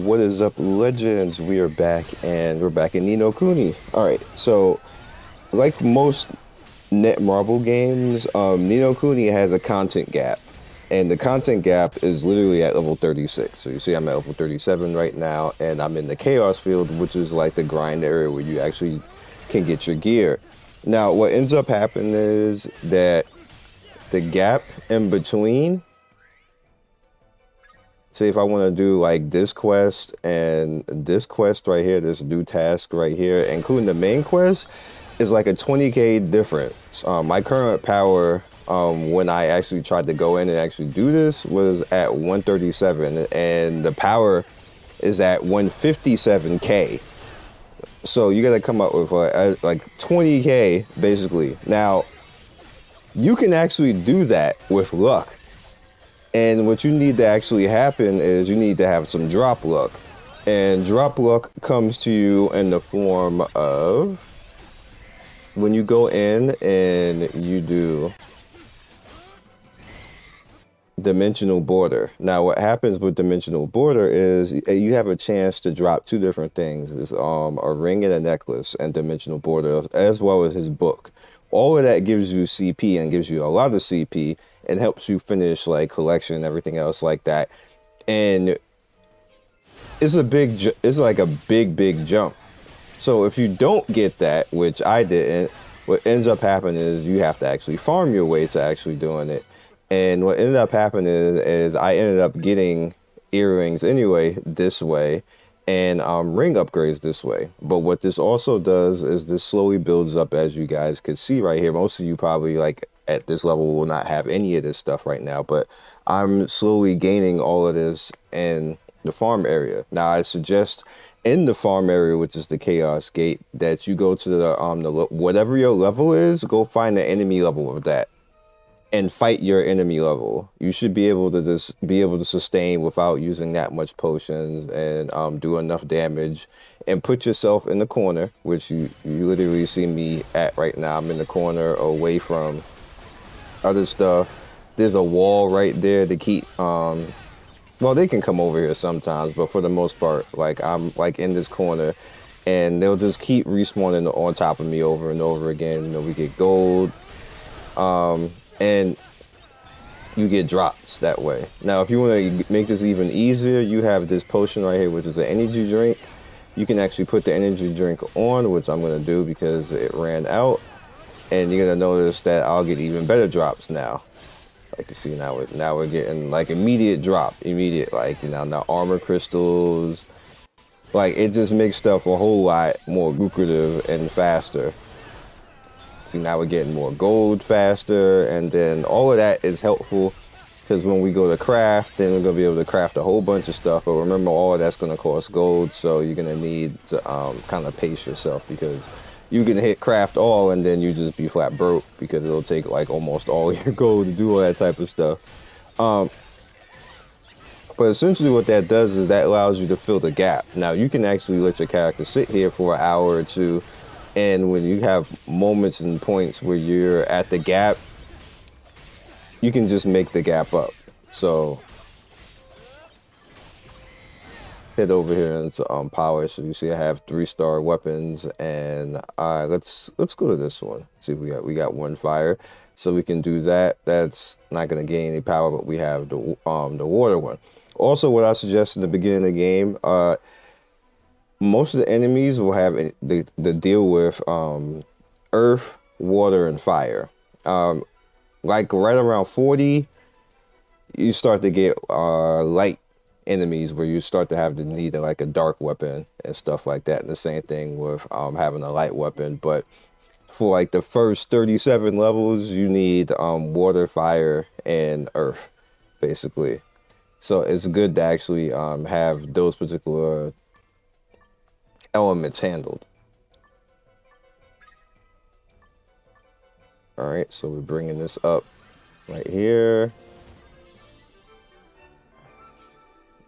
What is up, legends? We are back, and we're back in Kuni. All right, so like most Netmarble games, Kuni has a content gap, and the content gap is literally at level 36. So you see, I'm at level 37 right now, and I'm in the Chaos Field, which is like the grind area where you actually can get your gear. Now, what ends up happening is that the gap in between. Say if I want to do like this quest and this quest right here, this new task right here, including the main quest, is like a 20k difference. My current power, when I actually tried to go in and actually do this, was at 137, and the power is at 157k. So you got to come up with like 20k basically. Now, you can actually do that with luck. And what you need to actually happen is you need to have some drop luck. And drop luck comes to you in the form of when you go in and you do dimensional border. Now what happens with dimensional border is you have a chance to drop two different things. It's a ring and a necklace and dimensional border, as well as his book. All of that gives you CP and gives you a lot of CP and helps you finish like collection and everything else like that. And it's like a big jump. So if you don't get that, which I didn't, what ends up happening is you have to actually farm your way to actually doing it. And what ended up happening is I ended up getting earrings anyway this way, and ring upgrades this way. But what this also does is this slowly builds up, as you guys could see right here. Most of you probably like at this level will not have any of this stuff right now, but I'm slowly gaining all of this in the farm area. Now I suggest in the farm area, which is the Chaos Gate, that you go to the whatever your level is, go find the enemy level of that and fight your enemy level. You should be able to just be able to sustain without using that much potions and do enough damage, and put yourself in the corner, which you literally see me at right now. I'm in the corner away from other stuff. There's a wall right there to keep, well, they can come over here sometimes, but for the most part, like I'm like in this corner and they'll just keep respawning on top of me over and over again. You know, we get gold, and you get drops that way. Now, if you want to make this even easier, you have this potion right here, which is an energy drink. You can actually put the energy drink on, which I'm going to do because it ran out. And you're going to notice that I'll get even better drops now. Like you see, now we're getting like immediate drop. Immediate, like, you know, now armor crystals. Like, it just makes stuff a whole lot more lucrative and faster. See, now we're getting more gold faster, and then all of that is helpful because when we go to craft, then we're going to be able to craft a whole bunch of stuff. But remember, all of that's going to cost gold, so you're going to need to kind of pace yourself, because you can hit craft all and then you just be flat broke because it'll take like almost all your gold to do all that type of stuff. But essentially what that does is that allows you to fill the gap. Now, you can actually let your character sit here for an hour or two, and when you have moments and points where you're at the gap, you can just make the gap up. So head over here into power. So you see I have 3-star weapons, and let's go to this one. See, we got one fire, so we can do that. That's not gonna gain any power, but we have the water one. Also, what I suggest in the beginning of the game, most of the enemies will have the deal with earth, water, and fire. Like right around 40, you start to get light enemies where you start to have the need of like a dark weapon and stuff like that. And the same thing with having a light weapon. But for like the first 37 levels, you need water, fire, and earth, basically. So it's good to actually have those particular elements handled. All right, so we're bringing this up right here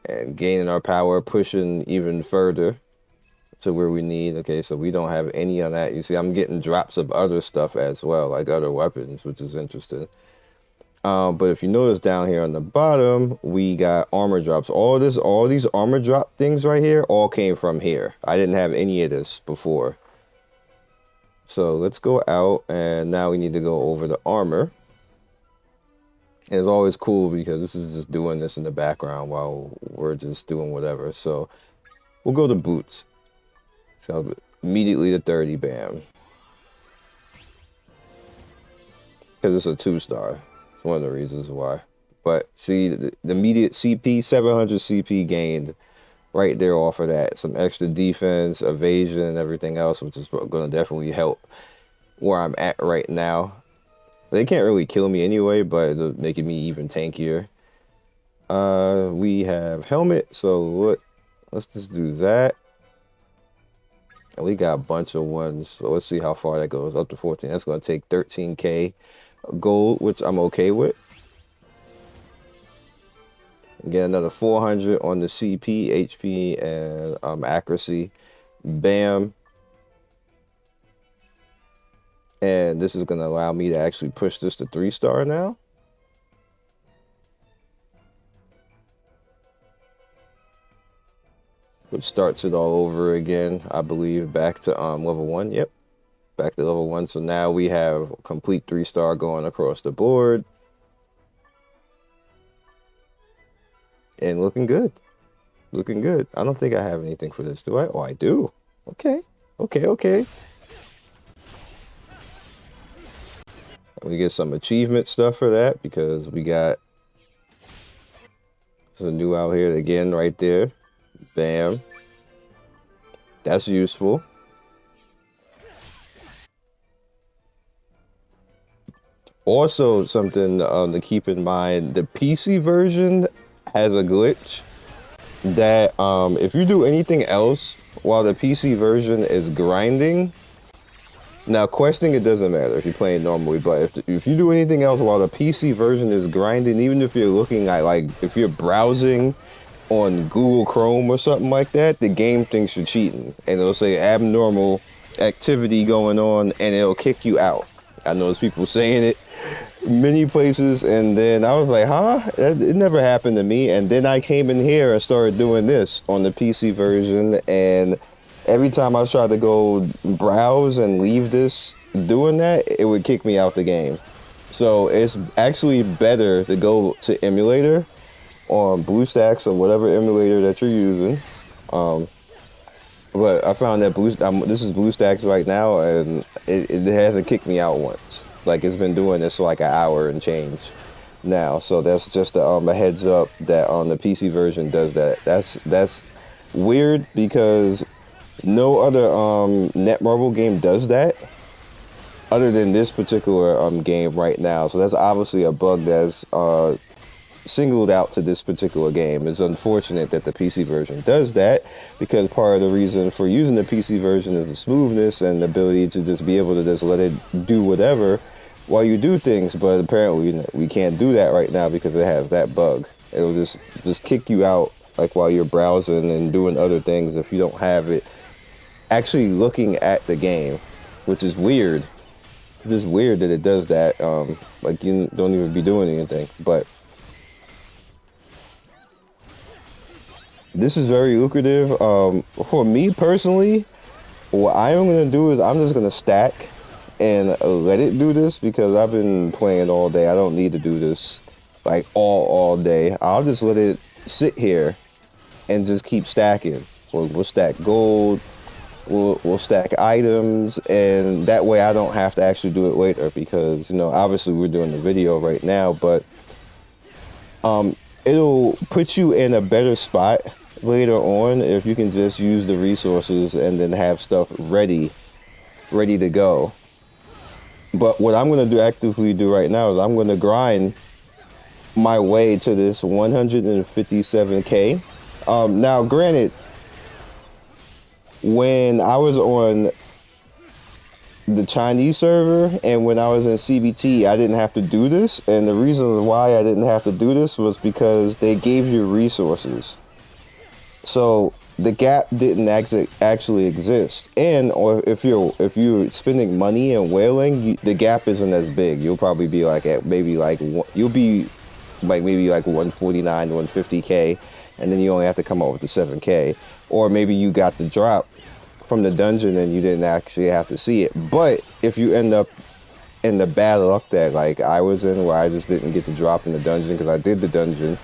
and gaining our power, pushing even further to where we need. Okay, so we don't have any on that. You see, I'm getting drops of other stuff as well, like other weapons, which is interesting. But if you notice down here on the bottom, we got armor drops. All these armor drop things right here all came from here. I didn't have any of this before. So let's go out, and now we need to go over the armor. It's always cool because this is just doing this in the background while we're just doing whatever. So we'll go to boots. So immediately to 30, bam. Because it's a 2-star. It's one of the reasons why. But see, the immediate CP, 700 CP gained right there off of that. Some extra defense, evasion, and everything else, which is going to definitely help where I'm at right now. They can't really kill me anyway, but it's making me even tankier. We have helmet, so let's just do that. And we got a bunch of ones, so let's see how far that goes. Up to 14. That's going to take 13k gold, which I'm okay with. Get another 400 on the CP, HP, and accuracy. Bam. And this is going to allow me to actually push this to 3-star now. Which starts it all over again, I believe, back to level 1. Yep, back to level 1. So now we have complete 3-star going across the board. And looking good. Looking good. I don't think I have anything for this, do I? Oh, I do. Okay. Okay. We get some achievement stuff for that because we got some new out here again right there. Bam. That's useful. Also, something to keep in mind, the PC version has a glitch that if you do anything else while the PC version is grinding, now questing, it doesn't matter if you're playing normally, but if you do anything else while the PC version is grinding, even if you're looking at, like, if you're browsing on Google Chrome or something like that, the game thinks you're cheating, and it'll say abnormal activity going on, and it'll kick you out. I know there's people saying it many places, and then I was like, huh? It never happened to me. And then I came in here and started doing this on the PC version, and every time I tried to go browse and leave this doing that, it would kick me out the game. So it's actually better to go to emulator on BlueStacks or whatever emulator that you're using. But I found that this is BlueStacks right now, and it hasn't kicked me out once. Like, it's been doing this for like an hour and change now. So that's just a heads up that on the PC version does that. That's weird because no other Netmarble game does that other than this particular game right now. So that's obviously a bug that's singled out to this particular game. It's unfortunate that the PC version does that, because part of the reason for using the PC version is the smoothness and the ability to just be able to just let it do whatever while you do things. But apparently we can't do that right now because it has that bug. It'll just kick you out, like, while you're browsing and doing other things if you don't have it actually looking at the game, which is weird. It's just weird that it does that. Like, you don't even be doing anything. But this is very lucrative. For me personally, what I'm going to do is I'm just going to stack and let it do this, because I've been playing all day. I don't need to do this like all day. I'll just let it sit here and just keep stacking. We'll stack gold. We'll stack items, and that way I don't have to actually do it later, because, you know, obviously we're doing the video right now, but it'll put you in a better spot later on if you can just use the resources and then have stuff ready to go. But what I'm going to actively do right now is I'm going to grind my way to this 157k. Now, granted, when I was on the Chinese server and when I was in CBT, I didn't have to do this. And the reason why I didn't have to do this was because they gave you resources. So the gap didn't actually exist, and or if you're spending money and whaling, the gap isn't as big. You'll probably be like at maybe like you'll be like maybe like 149 150k, and then you only have to come up with the 7k, or maybe you got the drop from the dungeon and you didn't actually have to see it. But if you end up in the bad luck that like I was in, where I just didn't get the drop in the dungeon because I did the dungeon,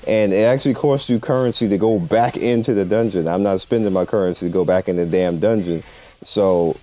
and it actually costs you currency to go back into the dungeon. I'm not spending my currency to go back in the damn dungeon. So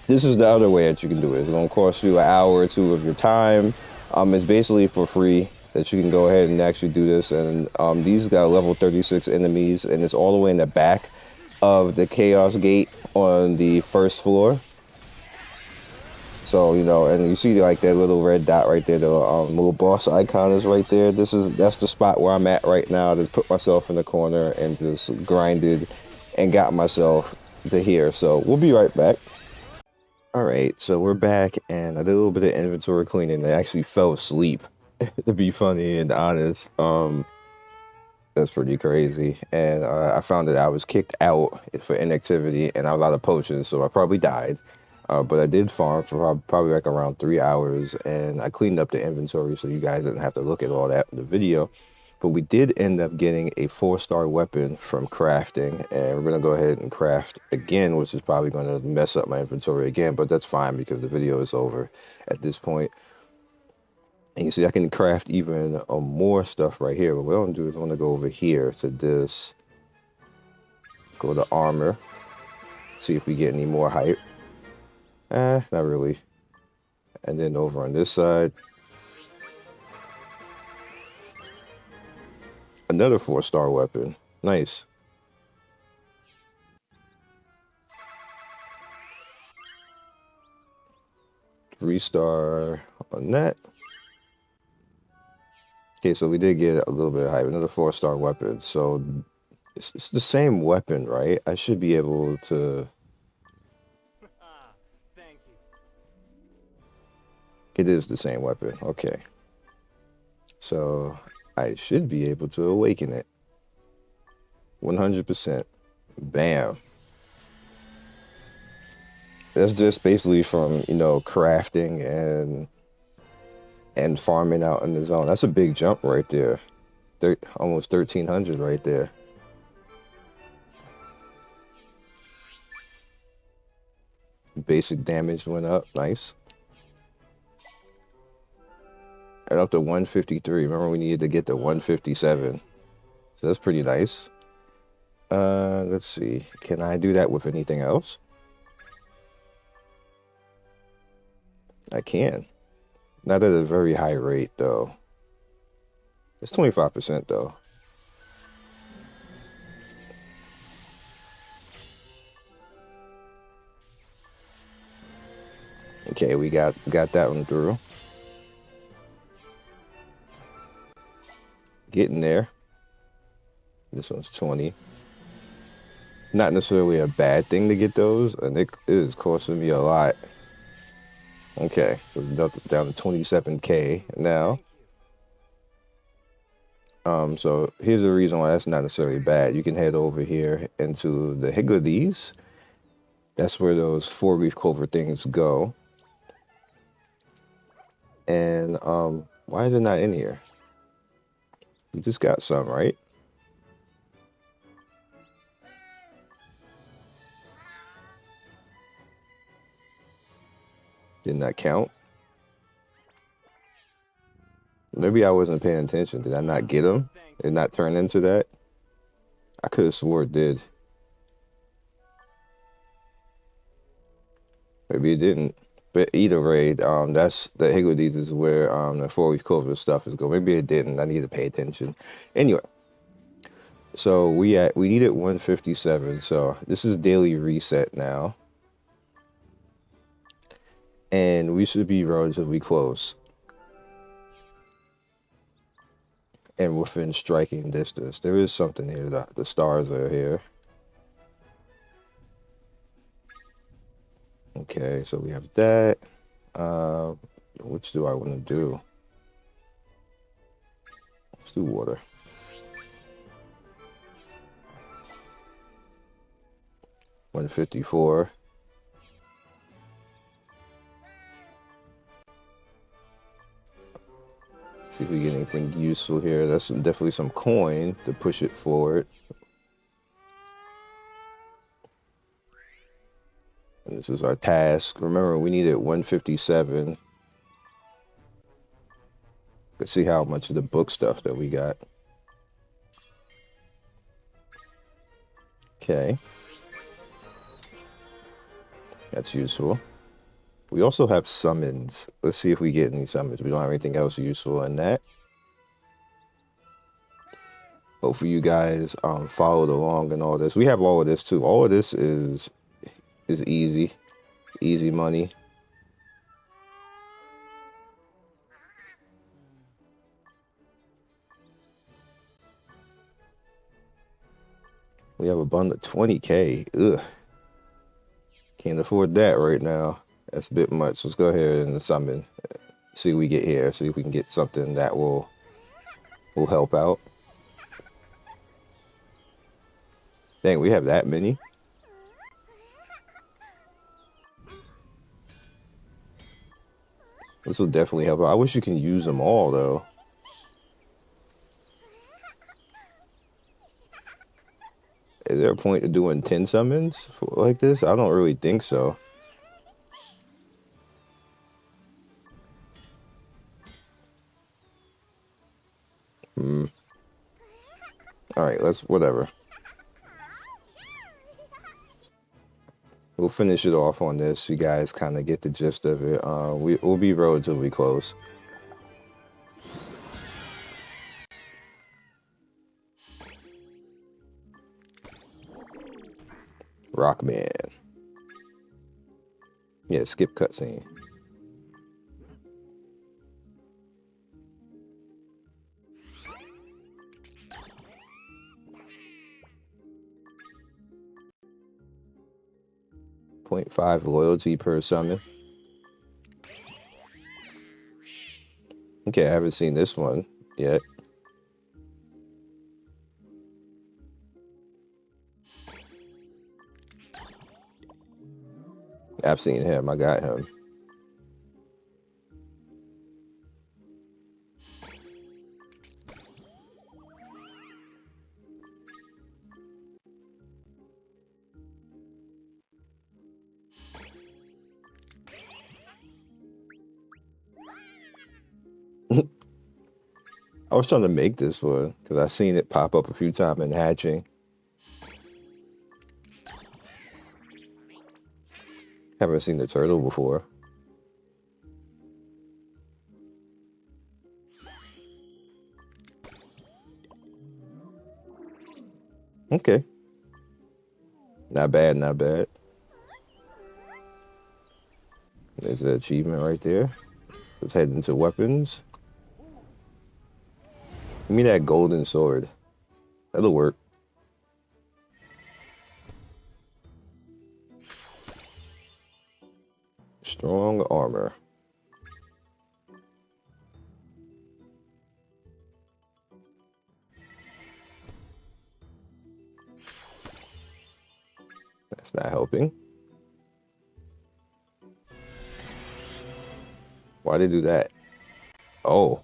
this is the other way that you can do it. It's going to cost you an hour or two of your time. It's basically for free that you can go ahead and actually do this. And these got level 36 enemies, and it's all the way in the back of the Chaos Gate on the first floor. So, you know, and you see like that little red dot right there, the little boss icon is right there. That's the spot where I'm at right now, to put myself in the corner and just grinded and got myself to here. So we'll be right back. All right, so we're back, and I did a little bit of inventory cleaning. I actually fell asleep, to be funny and honest. That's pretty crazy. And I found that I was kicked out for inactivity, and I was out of potions, so I probably died. But I did farm for probably like around 3 hours, and I cleaned up the inventory so you guys didn't have to look at all that in the video. But we did end up getting a 4-star weapon from crafting, and we're going to go ahead and craft again, which is probably going to mess up my inventory again, but that's fine because the video is over at this point. And you see I can craft even more stuff right here. But what I'm going to do is I'm going to go over here to this, go to armor, see if we get any more hype. Not really. And then over on this side, another 4-star weapon. Nice. Three-star on that. Okay, so we did get a little bit of hype. Another 4-star weapon. So it's the same weapon, right? I should be able to... It is the same weapon. Okay. So I should be able to awaken it. 100%. Bam. That's just basically from, you know, crafting and farming out in the zone. That's a big jump right there. Almost 1,300 right there. Basic damage went up. Nice. And up to 153. Remember, we needed to get to 157. So that's pretty nice. Let's see. Can I do that with anything else? I can. Not at a very high rate, though. It's 25%, though. Okay, we got that one through. Getting there. This one's 20. Not necessarily a bad thing to get those, and it is costing me a lot. Okay, so down to 27k now. So here's the reason why that's not necessarily bad. You can head over here into the Higgledies. That's where those 4-leaf clover things go. And why is it not in here? We just got some, right? Did not count. Maybe I wasn't paying attention. Did I not get them? Did it not turn into that? I could have swore it did. Maybe it didn't. But either way, that's the Higgledies is where the 4-leaf clover stuff is going. Maybe it didn't. I need to pay attention. Anyway, so we needed 157. So this is daily reset now, and we should be relatively close and within striking distance. There is something here. The stars are here. Okay, so we have that. Which do I want to do? Let's do water. 154. See if we get anything useful here. That's definitely some coin to push it forward. And this is our task. Remember, we needed 157. Let's see how much of the book stuff that we got. Okay. That's useful. We also have summons. Let's see if we get any summons. We don't have anything else useful in that. Hopefully you guys followed along and all this. We have all of this too. All of this is easy. Easy money. We have a bundle of 20K. Ugh. Can't afford that right now. That's a bit much. Let's go ahead and summon. See what we get here. See if we can get something that will help out. Dang, we have that many. This will definitely help out. I wish you can use them all though. Is there a point to doing 10 summons like this? I don't really think so. Alright, whatever. We'll finish it off on this. You guys kind of get the gist of it. We'll be relatively close. Rockman. Yeah, skip cutscene. .5 loyalty per summon. Okay, I haven't seen this one yet. I've seen him. I got him. I was trying to make this one because I've seen it pop up a few times in hatching. Haven't seen the turtle before. Okay. Not bad, not bad. There's an achievement right there. Let's head into weapons. Give me that golden sword. That'll work. Strong armor. That's not helping. Why'd they do that? Oh.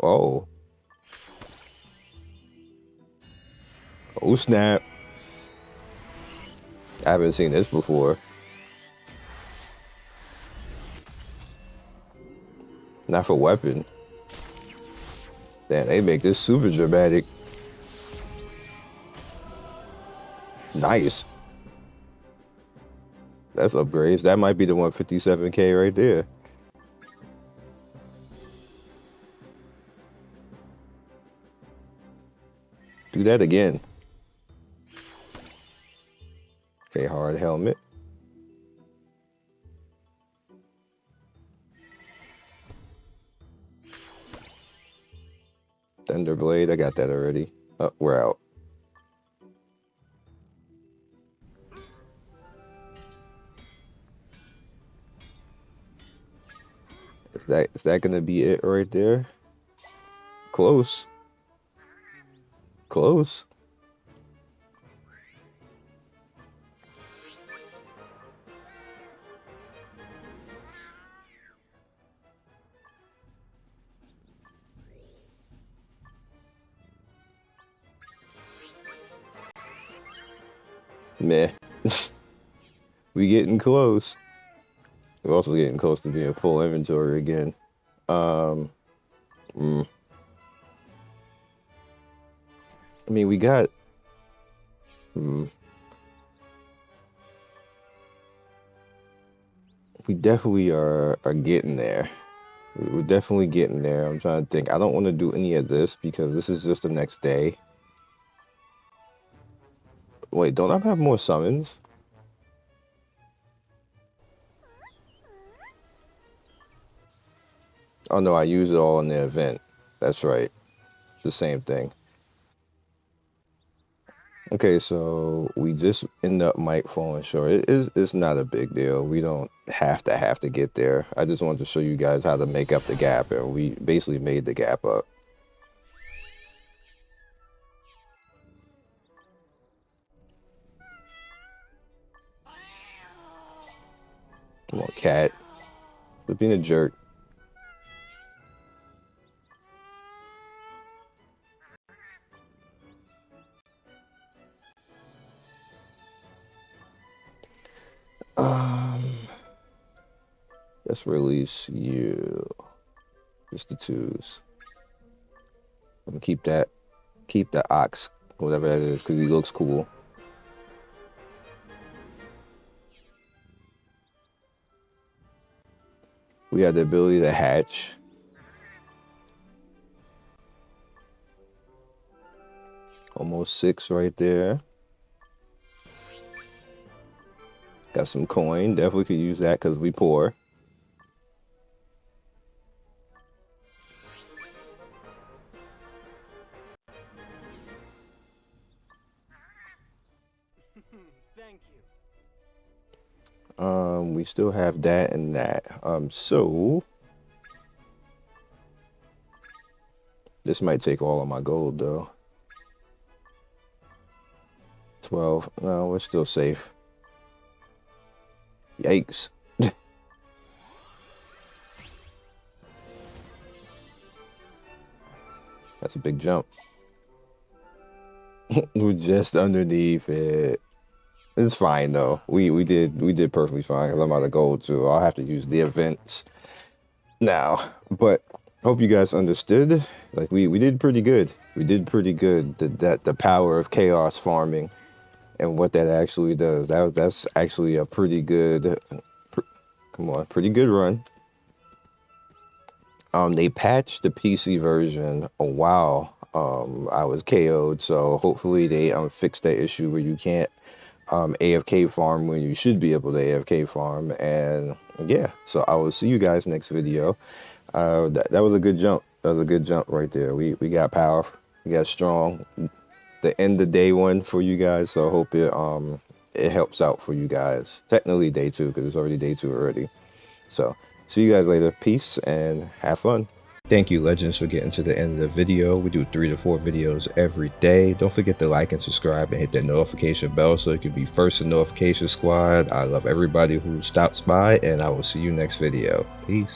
Oh. Oh, snap. I haven't seen this before. Not for weapon. Damn, they make this super dramatic. Nice. That's upgrades. That might be the 157K right there. Do that again. Okay, hard helmet. Thunderblade, I got that already. Oh, we're out. Is that gonna be it right there? Close. Close. Meh. We getting close. We're also getting close to being full inventory again. I mean, we got. We definitely are getting there. We're definitely getting there. I'm trying to think. I don't want to do any of this because this is just the next day. Wait, don't I have more summons? Oh no, I use it all in the event. That's right. It's the same thing. Okay, so we just end up might falling short. It's not a big deal. We don't have to get there. I just wanted to show you guys how to make up the gap, and we basically made the gap up. Come on, cat. Quit being a jerk. Let's release you. Just the twos. I'm gonna keep that. Keep the ox, whatever that is, because he looks cool. We have the ability to hatch. Almost 6 right there. Got some coin. Definitely could use that because we poor. Thank you. We still have that and that. So this might take all of my gold though. 12. No, we're still safe. Yikes. That's a big jump. We're just underneath it. It's fine though. We did perfectly fine because I'm out of gold too. I'll have to use the events now. But hope you guys understood. Like we did pretty good. We did pretty good. The power of chaos farming and what that actually does. That's actually a pretty good. Pretty good run. They patched the PC version a while. I was KO'd, so hopefully they fixed that issue where you can't AFK farm when you should be able to AFK farm. And yeah, so I will see you guys next video. That was a good jump. That was a good jump right there. We got power. We got strong. The end of day 1 for you guys. So I hope it helps out for you guys. Technically day 2 because it's already day 2 already. So see you guys later. Peace and have fun. Thank you, Legends, for getting to the end of the video. We do 3 to 4 videos every day. Don't forget to like and subscribe and hit that notification bell so you can be first in notification squad. I love everybody who stops by, and I will see you next video. Peace.